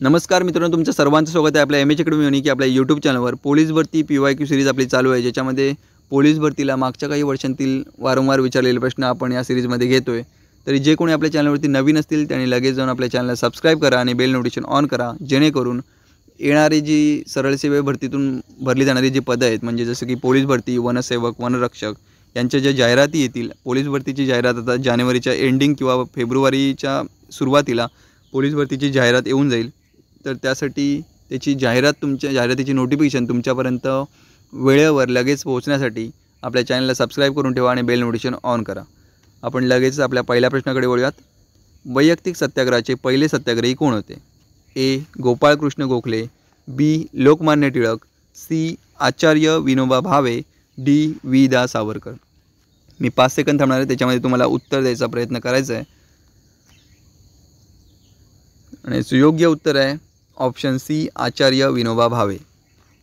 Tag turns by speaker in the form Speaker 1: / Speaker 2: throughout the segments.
Speaker 1: नमस्कार मित्रांनो, तुमचं सर्वांचं स्वागत आहे आपल्या एम एच अकॅडमी युनिक आपल्या यूट्यूब चॅनलवर। पोलीस भरती PYQ सिरीज आपली चालू आहे, ज्याच्यामध्ये पोलीस भरतीला मागच्या काही वर्षांतील वारंवार विचारलेले प्रश्न आपण या सिरीजमध्ये घेतोय। तरी जे कोणी आपल्या चॅनलवरती नवीन असतील त्यांनी लगेच जाऊन आपल्या चॅनलला सबस्क्राइब करा आणि बेल नोटिफिकेशन ऑन करा, जेणेकरून येणारी जी सरळ सेवा भरतीतून भरली जाणारी जी पदं आहेत, म्हणजे जसं की पोलीस भरती, वनसेवक, वनरक्षक यांच्या ज्या जाहिराती येतील, पोलीस भरतीची जाहिरात आता जानेवारीच्या एंडिंग किंवा फेब्रुवारीच्या सुरुवातीला पोलीस भरतीची जाहिरात येऊन जाईल। तर त्यासाठी त्याची जाहिरात, तुमच्या जाहिरातीची नोटिफिकेशन तुमच्यापर्यंत वेळेवर लगेच पोहोचण्यासाठी आपल्या चॅनलला सबस्क्राइब करून ठेवा आणि बेल नोटिफिकेशन ऑन करा। आपण लगेच आपल्या पहिल्या प्रश्नाकडे वळूयात। वैयक्तिक सत्याग्रहाचे पहिले सत्याग्रही कोण होते? A. Gopalkrishna Gokhale, B. Lokmanya Tilak, C. Acharya Vinoba Bhave, D. वी. दा. सावरकर। मी 5 सेकंद थांबणार आहे, त्याच्यामध्ये तुम्हाला उत्तर द्यायचा प्रयत्न करायचा आहे आणि योग्य उत्तर आहे ऑप्शन सी, आचार्य विनोबा भावे।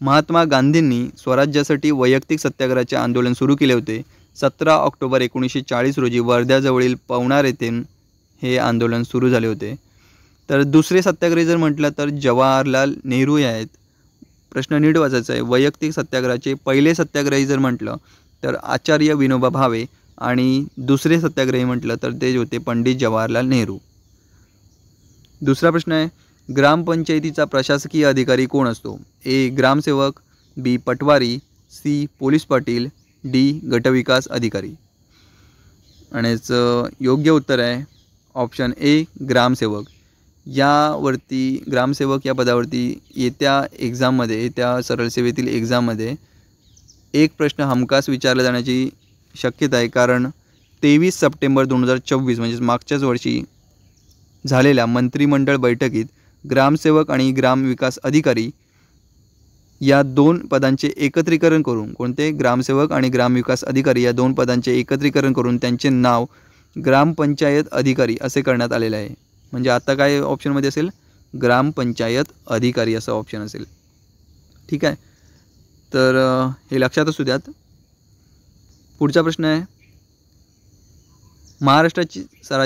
Speaker 1: महात्मा गांधींनी स्वराज्यासाठी वैयक्तिक सत्याग्रहाचे आंदोलन सुरू केले होते। 17 ऑक्टोबर 1940 रोजी वर्ध्याजवळील पवनार येथे हे आंदोलन सुरू झाले होते। तर दुसरे सत्याग्रही जर म्हटलं तर जवाहरलाल नेहरू हे आहेत। प्रश्न नीट वाचायचा आहे। वैयक्तिक सत्याग्रहाचे पहिले सत्याग्रही जर म्हटलं तर आचार्य विनोबा भावे आणि दुसरे सत्याग्रही म्हटलं तर ते होते पंडित जवाहरलाल नेहरू। दुसरा प्रश्न आहे, ग्रामपंचायतीचा प्रशासकीय अधिकारी कोण असतो? ए. ग्रामसेवक, बी. पटवारी, सी. Police Patil, D. गटविकास अधिकारी। आणि याचं योग्य उत्तर आहे ऑप्शन ए, ग्रामसेवक। यावरती ग्रामसेवक या पदावरती येत्या सरळ सेवेतील एक्झाममध्ये एक प्रश्न हमखास विचारला जाण्याची शक्यता आहे, कारण 23 सप्टेंबर 2024 म्हणजेच मागच्याच वर्षी झालेल्या मंत्रिमंडळ बैठकीत ग्रामसेवक आणि ग्रामविकास अधिकारी या दोन पदांचे एकत्रीकरण करून, कोणते ग्रामसेवक आणि ग्रामविकास अधिकारी या दोन पदांचे एकत्रीकरण करून त्यांचे नाव ग्रामपंचायत अधिकारी असे करण्यात आलेले आहे। म्हणजे आता काय ऑप्शनमध्ये असेल? ग्रामपंचायत अधिकारी असं ऑप्शन असेल। ठीक आहे, तर हे लक्षात असू द्यात। पुढचा प्रश्न आहे, महाराष्ट्र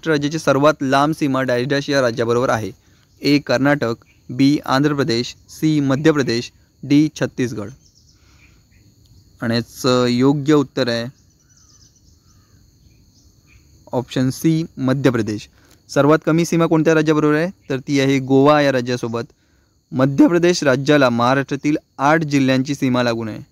Speaker 1: राज्याची सर्वात लांब सीमा डॅश डॅश या राज्याबरोबर आहे? ए. कर्नाटक, बी. आंध्र प्रदेश, सी. मध्य प्रदेश, डी. छत्तीसगड। आणि याचं योग्य उत्तर आहे ऑप्शन सी, मध्य प्रदेश। सर्वात कमी सीमा कोणत्या राज्याबरोबर आहे? तर ती आहे गोवा या राज्यासोबत। मध्य प्रदेश राज्याला महाराष्ट्रातील 8 जिल्ह्यांची सीमा लागून आहे।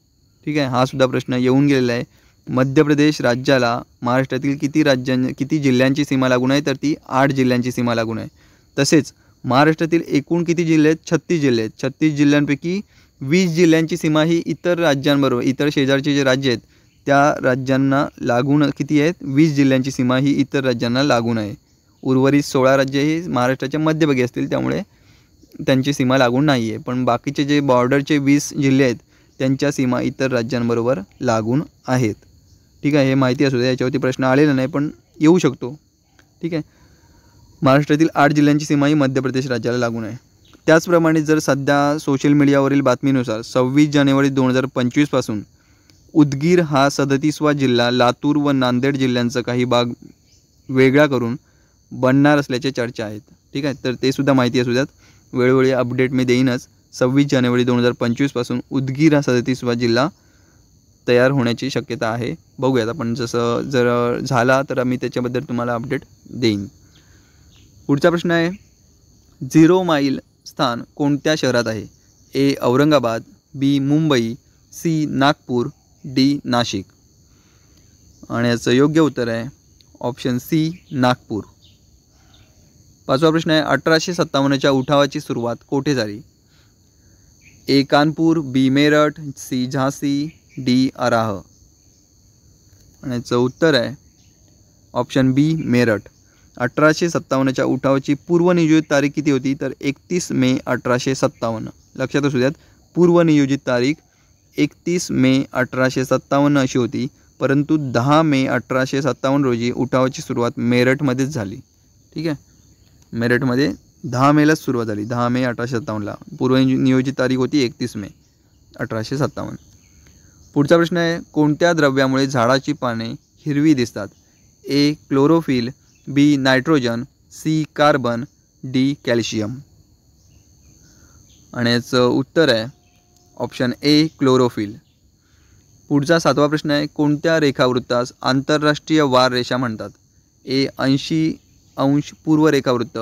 Speaker 1: ठीक आहे, हा सुद्धा प्रश्न येऊन गेलेला आहे। मध्य प्रदेश राज्याला महाराष्ट्रातील किती जिल्ह्यांची सीमा लागून आहे? तर ती 8 जिल्ह्यांची सीमा लागून आहे। तसेच महाराष्ट्रातील एकूण किती जिल्हे आहेत? 36 जिल्हे आहेत। 36 जिल्ह्यांपैकी 20 जिल्ह्यांची सीमा ही इतर राज्यांबरोबर, इतर शेजारचे जे राज्य आहेत त्या राज्यांना लागून किती आहेत? 20 जिल्ह्यांची सीमा ही इतर राज्यांना लागून आहे। उर्वरित 16 राज्य ही महाराष्ट्राच्या मध्यभागी असतील, त्यामुळे त्यांची सीमा लागून नाही आहे। पण बाकीचे जे बॉर्डरचे 20 जिल्हे आहेत त्यांच्या सीमा इतर राज्यांबरोबर लागून आहेत। ठीक आहे, हे माहिती असू दे, याच्यावरती प्रश्न आलेला नाही पण येऊ शकतो। ठीक आहे, महाराष्ट्रातील 8 जिल्ह्यांची सीमा ही मध्य प्रदेश राज्याला लागून आहे। त्याचप्रमाणे जर सध्या सोशल मीडियावरील बातमीनुसार 26 जानेवारी 2025 पासून उदगीर हा 37वा जिल्हा लातूर व नांदेड जिल्ह्यांचा काही भाग वेगळा करून बनणार असल्याच्या चर्चा आहेत। ठीक आहे, तर ते सुद्धा माहिती असू द्यात, वेळोवेळी अपडेट मी देईनच। 26 जानेवारी 2025 पासून उदगीर हा 37वा जिल्हा तयार होण्याची शक्यता आहे। बघूयात आपण, जसं जर झाला तर मी त्याच्याबद्दल तुम्हाला अपडेट देईन। पुढचा प्रश्न आहे, 0 माईल स्थान कोणत्या शहरात आहे? ए. औरंगाबाद, बी. मुंबई, सी. नागपूर, डी. नाशिक। आणि याचं योग्य उत्तर आहे ऑप्शन सी, नागपूर। पाचवा प्रश्न आहे, 1857च्या उठावाची सुरुवात कोठे झाली? ए. कानपूर, बी. मेरठ, सी. झांसी, डी. अराह। आणि याचं उत्तर आहे ऑप्शन बी, मेरठ। 1857च्या उठावाची पूर्वनियोजित तारीख किती होती? तर 31 मे 1857। लक्षात असू द्यात, पूर्वनियोजित तारीख 31 मे 1857 अशी होती, परंतु 10 मे 1857 रोजी उठावाची सुरुवात मेरठमध्येच झाली। ठीक आहे, मेरठमध्ये 10 मेलाच सुरुवात झाली, 10 मे 1857ला। पूर्वनियोजित तारीख होती 31 मे 1857। पुढचा प्रश्न आहे, कोणत्या द्रव्यामुळे झाडाची पाने हिरवी दिसतात? A. Chlorophyll, B. Nitrogen, C. Carbon, D. Calcium. आणि याचं उत्तर आहे ऑप्शन ए क्लोरोफिल. पुढचा 7वा प्रश्न आहे, कोणत्या रेखावृत्तास आंतरराष्ट्रीय वार रेषा म्हणतात? ए 80° पूर्व रेखावृत्त,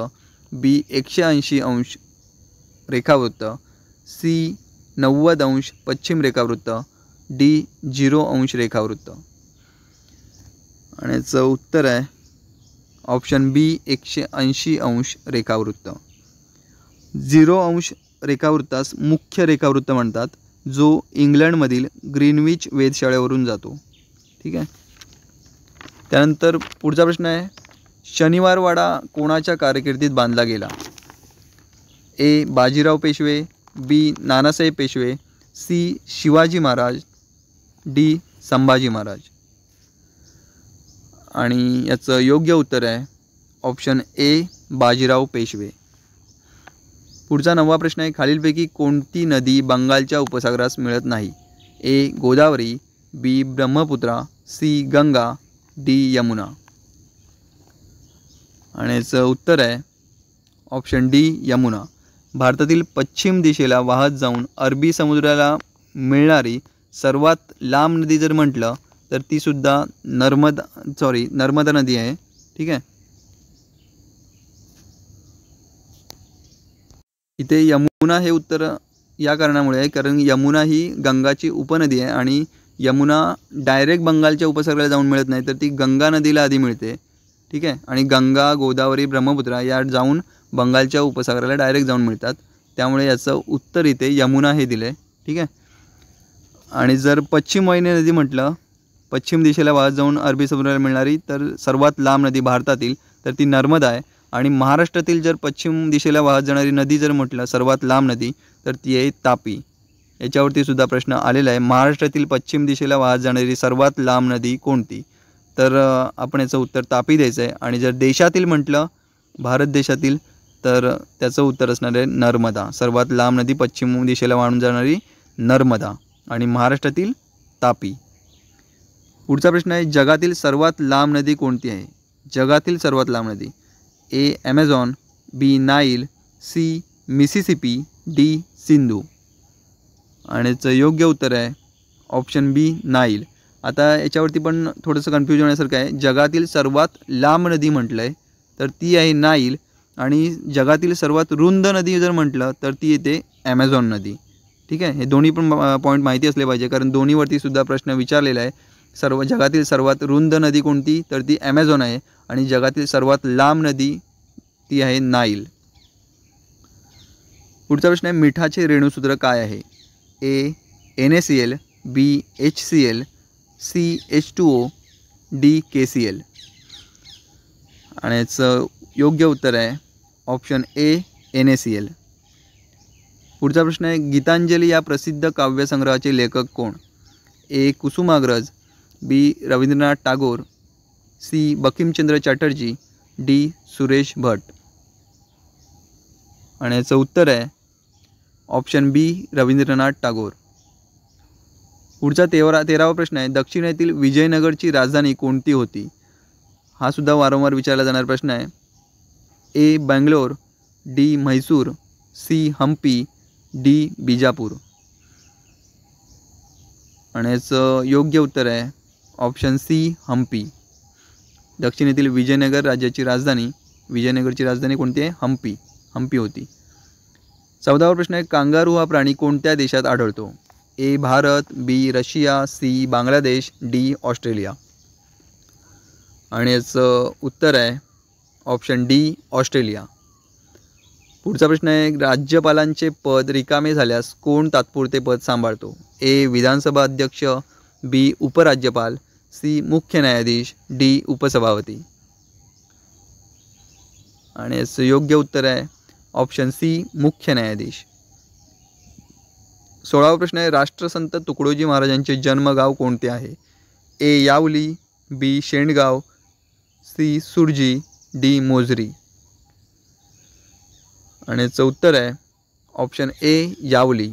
Speaker 1: बी 180° रेखावृत्त, सी 90° पश्चिम रेखावृत्त, डी 0° रेखावृत्त. आणि याचं उत्तर आहे ऑप्शन बी 180° रेखावृत्त. 0° रेखावृत्तास मुख्य रेखावृत्त म्हणतात, जो इंग्लंडमधील ग्रीनविच वेधशाळेवरून जातो. ठीक आहे. त्यानंतर पुढचा प्रश्न आहे, शनिवारवाडा कोणाच्या कारकिर्दीत बांधला गेला? ए बाजीराव पेशवे, बी नानासाहेब पेशवे, सी शिवाजी महाराज, डी संभाजी महाराज. आणि याचं योग्य उत्तर आहे ऑप्शन ए बाजीराव पेशवे. पुढचा 9वा प्रश्न आहे, खालीलपैकी कोणती नदी बंगालच्या उपसागरास मिळत नाही? ए गोदावरी, बी ब्रह्मपुत्रा, सी गंगा, डी यमुना. आणि याचं उत्तर आहे ऑप्शन डी यमुना. भारतातील पश्चिम दिशेला वाहत जाऊन अरबी समुद्राला मिळणारी सर्वात लांब नदी जर म्हटलं तर ती सुद्धा नर्मदा नदी आहे. ठीक आहे. इथे यमुना हे उत्तर या कारणामुळे आहे कारण यमुना ही गंगाची उपनदी आहे आणि यमुना डायरेक्ट बंगालच्या उपसागराला जाऊन मिळत नाही, तर ती गंगा नदीला आधी मिळते. ठीक आहे. आणि गंगा, गोदावरी, ब्रह्मपुत्रा या जाऊन बंगालच्या उपसागराला डायरेक्ट जाऊन मिळतात. त्यामुळे याचं उत्तर इथे यमुना हे दिले. ठीक आहे. आणि जर पश्चिम वाहिनी नदी म्हटलं, पश्चिम दिशेला वाहत जाऊन अरबी समुद्राला मिळणारी तर सर्वात लांब नदी भारतातील तर ती नर्मदा आहे. आणि महाराष्ट्रातील जर पश्चिम दिशेला वाहत जाणारी नदी जर म्हटलं सर्वात लांब नदी तर ती आहे तापी. याच्यावरती सुद्धा प्रश्न आलेला आहे, महाराष्ट्रातील पश्चिम दिशेला वाहत जाणारी सर्वात लांब नदी कोणती? तर आपण याचं उत्तर तापी द्यायचं आहे. आणि जर देशातील म्हटलं, भारत देशातील, तर त्याचं उत्तर असणार आहे नर्मदा. सर्वात लांब नदी पश्चिम दिशेला वाहून जाणारी नर्मदा आणि महाराष्ट्रातील तापी. पुढचा प्रश्न आहे, जगातील सर्वात लांब नदी कोणती आहे? जगातील सर्वात लांब नदी A Amazon, B Nile, C Mississippi, D Sindhu. आणि याचं योग्य उत्तर आहे ऑप्शन बी नाईल. आता याच्यावरती पण थोडंसं कन्फ्युजन होण्यासारखं आहे. जगातील सर्वात लांब नदी म्हटलं आहे तर ती आहे नाईल आणि जगातील सर्वात रुंद नदी जर म्हटलं तर ती येते ॲमेझॉन नदी. ठीक आहे. हे दोन्ही पण पॉईंट माहिती असले पाहिजे कारण दोन्हीवरती सुद्धा प्रश्न विचारलेला आहे. जगातील सर्वात रुंद नदी कोणती तर ती ॲमेझॉन आहे आणि जगातील सर्वात लांब नदी ती आहे नाईल. पुढचा प्रश्न आहे, मिठाचे रेणुसूत्र काय आहे? A NaCl, B HCl, C H2O, D KCl. आणि याचं योग्य उत्तर आहे ऑप्शन ए NaCl. पुढचा प्रश्न आहे, गीतांजली या प्रसिद्ध काव्यसंग्रहाचे लेखक कोण? ए कुसुमाग्रज, बी रवींद्रनाथ टागोर, सी बंकिमचंद्र चटर्जी, डी सुरेश भट. आणि याचं उत्तर आहे ऑप्शन बी रवींद्रनाथ टागोर. पुढचा 13वा प्रश्न आहे, दक्षिणेतील विजयनगरची राजधानी कोणती होती? हा सुद्धा वारंवार विचारला जाणारा प्रश्न आहे. A Bangalore, D Mysore, C Hampi, D Bijapur. आणि याचं योग्य उत्तर आहे ऑप्शन सी हम्पी. दक्षिणेतील विजयनगरची राजधानी कोणती आहे? हम्पी होती. 14वा प्रश्न आहे, कांगारू हा प्राणी कोणत्या देशात आढळतो? A Bharat, B Russia, C Bangladesh, D Australia. आणि याचं उत्तर आहे ऑप्शन डी ऑस्ट्रेलिया. पुढचा प्रश्न आहे, राज्यपालांचे पद रिकामे झाल्यास कोण तात्पुरते पद सांभाळतो? ए विधानसभा अध्यक्ष, बी उपराज्यपाल, सी मुख्य न्यायाधीश, डी उपसभापती. आणि याचं योग्य उत्तर आहे ऑप्शन सी मुख्य न्यायाधीश. 16वा प्रश्न आहे, राष्ट्रसंत तुकडोजी महाराजांचे जन्मगाव कोणते आहे? ए यावली, बी शेंडगाव, सी सुरजी, डी मोझरी. आणि याचं उत्तर आहे ऑप्शन ए यावली.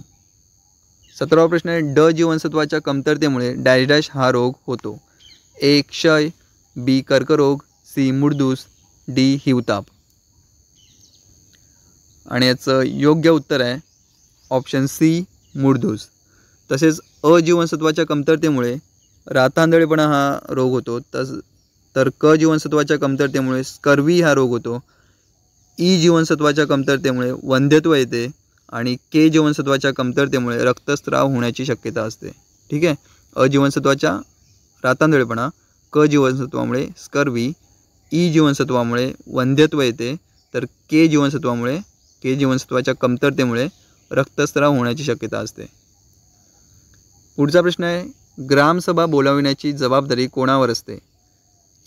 Speaker 1: 17वा प्रश्न आहे, ड जीवनसत्वाच्या कमतरतेमुळे डॅश डॅश हा रोग होतो? ए क्षय, बी कर्करोग, सी मुडदूस, डी हिवताप. आणि याचं योग्य उत्तर आहे ऑप्शन सी मूळदोष. तसेच अ जीवनसत्वाच्या कमतरतेमुळे रातांधळेपणा हा रोग होतो. तर क जीवनसत्वाच्या कमतरतेमुळे स्कर्वी हा रोग होतो. ई जीवनसत्वाच्या कमतरतेमुळे वंध्यत्व येते आणि के जीवनसत्वाच्या कमतरतेमुळे रक्तस्राव होण्याची शक्यता असते. ठीक आहे. अ जीवनसत्वाच्या रातांधळेपणा, क जीवनसत्वामुळे स्कर्वी, ई जीवनसत्वामुळे वंध्यत्व येते, तर के जीवनसत्वाच्या कमतरतेमुळे रक्तस्राव होण्याची शक्यता असते. पुढचा प्रश्न आहे, ग्रामसभा बोलाविण्याची जबाबदारी कोणावर असते?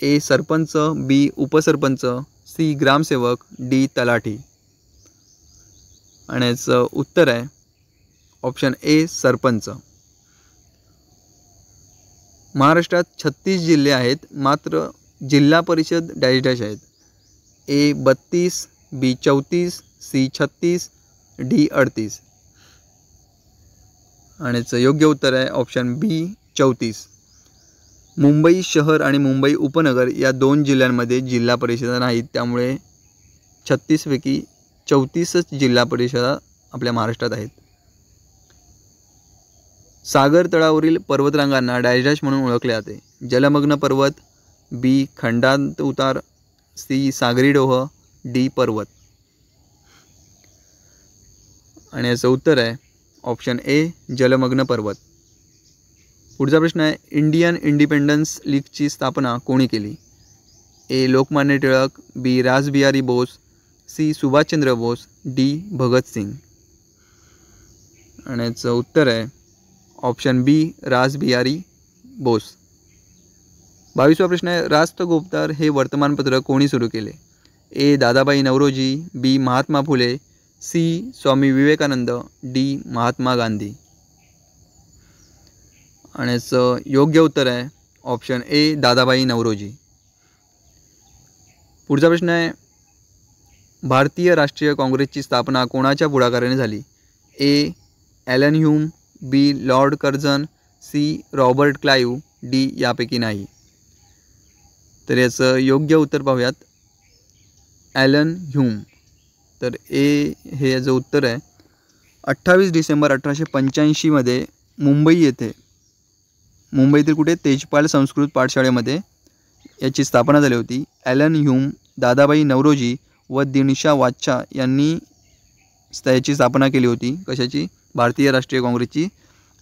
Speaker 1: ए सरपंच, बी उपसरपंच, सी ग्रामसेवक, डी तलाठी. आणि याचं उत्तर आहे ऑप्शन ए सरपंच. महाराष्ट्रात 36 जिल्हे आहेत, मात्र जिल्हा परिषद डॅश डॅश आहेत. ए 32, बी 34, सी 36, डी 38. आणि याचं योग्य उत्तर आहे ऑप्शन बी 34. मुंबई शहर आणि मुंबई उपनगर या 2 जिल्ह्यांमध्ये जिल्हा परिषदा नाहीत, त्यामुळे 36 पैकी 34च जिल्हा परिषदा आपल्या महाराष्ट्रात आहेत. सागर तळावरील पर्वतरांगांना डॅश डॅश म्हणून ओळखले जाते. जलमग्न पर्वत, बी खंडांत उतार, सी सागरी डोह, डी पर्वत. आणि याचं उत्तर आहे ऑप्शन ए जलमग्न पर्वत. पुढचा प्रश्न आहे, इंडियन इंडिपेंडन्स लीगची स्थापना कोणी केली? ए लोकमान्य टिळक, बी रासबिहारी बोस, सी सुभाषचंद्र बोस, डी भगतसिंग. आणि याचं उत्तर आहे ऑप्शन बी रासबिहारी बोस. 22वा प्रश्न आहे, राष्ट्रगोपतार हे वर्तमानपत्र कोणी सुरू केले? ए दादाबाई नवरोजी, बी महात्मा फुले, सी स्वामी विवेकानंद, डी महात्मा गांधी. आणि याचं योग्य उत्तर आहे ऑप्शन ए दादाबाई नवरोजी. पुढचा प्रश्न आहे, भारतीय राष्ट्रीय काँग्रेसची स्थापना कोणाच्या पुढाकाराने झाली? A Allan Hume, B Lord Curzon, C Robert Clive, D यापैकी नाही. तर याचं योग्य उत्तर पाहूयात, ॲलन ह्यूम. तर ए हे याचं उत्तर आहे. 28 डिसेंबर 1885 मुंबई येथे, मुंबईतील कुठे, तेजपाल संस्कृत पाठशाळेमध्ये याची स्थापना झाली होती. ॲलन ह्यूम, दादाबाई नवरोजी व दिनशा वाच्छा यांनी याची स्थापना केली होती. कशाची? भारतीय राष्ट्रीय काँग्रेसची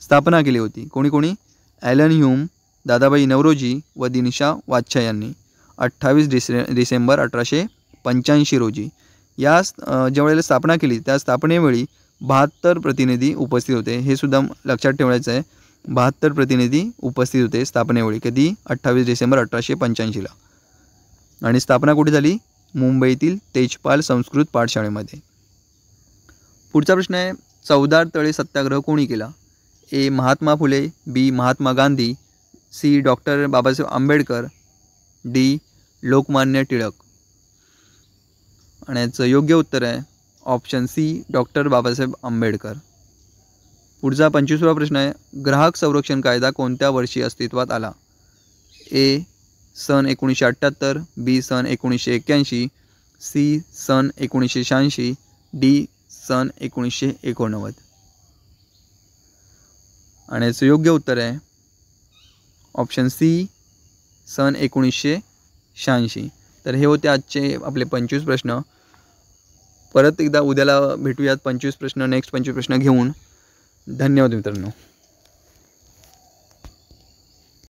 Speaker 1: स्थापना केली होती. कोणी? ॲलन ह्यूम, दादाबाई नवरोजी व दिनशा वाच्छा यांनी 28 डिसेंबर 1885 रोजी. या ज्यावेळेला स्थापना केली त्या स्थापनेवेळी 72 प्रतिनिधी उपस्थित होते. हे सुद्धा लक्षात ठेवायचं आहे. 72 प्रतिनिधी उपस्थित होते स्थापनेवेळी. कधी? 28 डिसेंबर 1885ला. आणि स्थापना कुठे झाली? मुंबईतील तेजपाल संस्कृत पाठशाळेमध्ये. पुढचा प्रश्न आहे, चवदार तळे सत्याग्रह कोणी केला? A Mahatma Phule, B Mahatma Gandhi, C doctor Babasaheb Ambedkar, D Lokmanya Tilak. आणि याचं योग्य उत्तर आहे option C doctor Babasaheb Ambedkar. पुढचा 25वा प्रश्न आहे, ग्राहक संरक्षण कायदा कोणत्या वर्षी अस्तित्वात आला? ए सन 1978, बी सन 1981, सी सन 1986, डी सन 1989. आणि याचं योग्य उत्तर आहे ऑप्शन सी सन 1986. तर हे होते आजचे आपले 25 प्रश्न. परत एकदा उद्याला भेटूयात 25 प्रश्न, नेक्स्ट 25 प्रश्न घेऊन. धन्यवाद मित्रांनो.